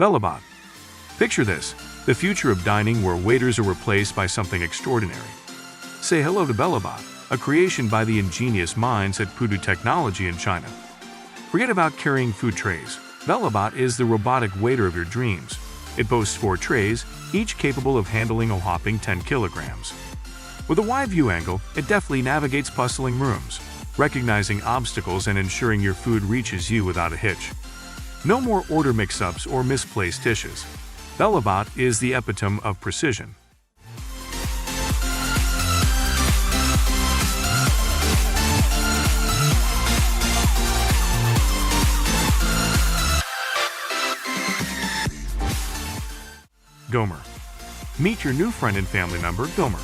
BellaBot. Picture this, the future of dining where waiters are replaced by something extraordinary. Say hello to BellaBot, a creation by the ingenious minds at Pudu Technology in China. Forget about carrying food trays. BellaBot is the robotic waiter of your dreams. It boasts 4 trays, each capable of handling a whopping 10 kilograms. With a wide view angle, it deftly navigates bustling rooms, recognizing obstacles and ensuring your food reaches you without a hitch. No more order mix-ups or misplaced dishes. BellaBot is the epitome of precision. Gomer. Meet your new friend and family member, Gomer.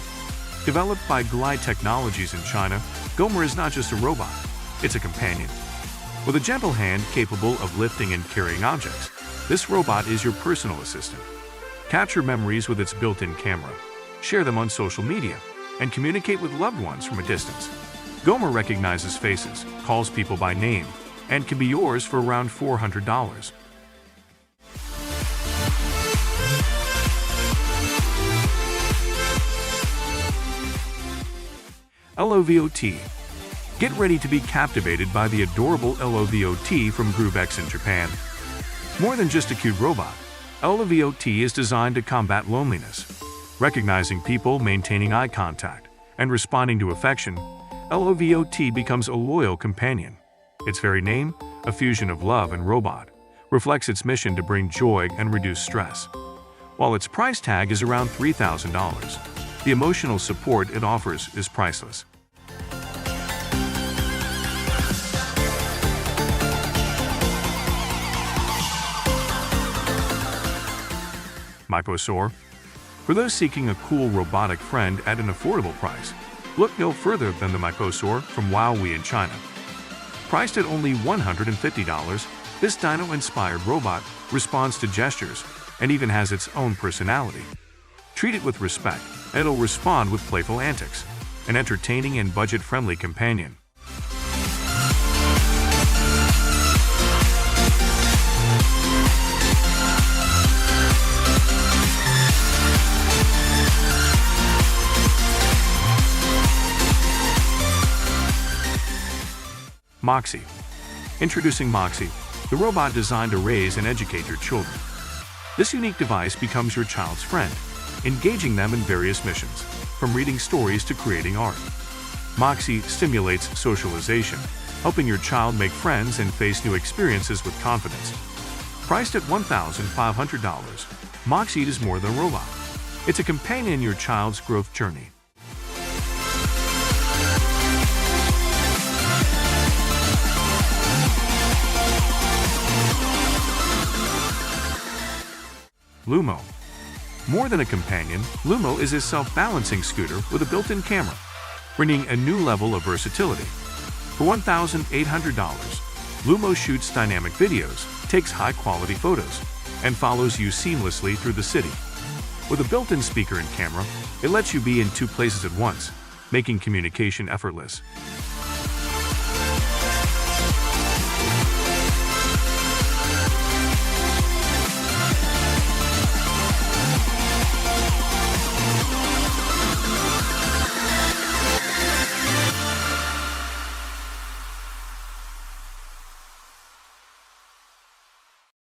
Developed by Gli Technologies in China, Gomer is not just a robot, it's a companion. With a gentle hand capable of lifting and carrying objects, this robot is your personal assistant. Capture memories with its built-in camera, share them on social media, and communicate with loved ones from a distance. Gomer recognizes faces, calls people by name, and can be yours for around $400. LOVOT. Get ready to be captivated by the adorable LOVOT from GrooveX in Japan. More than just a cute robot, LOVOT is designed to combat loneliness. Recognizing people, maintaining eye contact, and responding to affection, LOVOT becomes a loyal companion. Its very name, a fusion of love and robot, reflects its mission to bring joy and reduce stress. While its price tag is around $3,000, the emotional support it offers is priceless. MiPosaur. For those seeking a cool robotic friend at an affordable price, look no further than the MiPosaur from Huawei in China. Priced at only $150, this dino-inspired robot responds to gestures and even has its own personality. Treat it with respect, and it'll respond with playful antics, an entertaining and budget-friendly companion. Moxie. Introducing Moxie, the robot designed to raise and educate your children. This unique device becomes your child's friend, engaging them in various missions, from reading stories to creating art. Moxie stimulates socialization, helping your child make friends and face new experiences with confidence. Priced at $1,500, Moxie is more than a robot. It's a companion in your child's growth journey. Loomo. More than a companion, Loomo is a self-balancing scooter with a built-in camera, bringing a new level of versatility. For $1,800, Loomo shoots dynamic videos, takes high-quality photos, and follows you seamlessly through the city. With a built-in speaker and camera, it lets you be in 2 places at once, making communication effortless.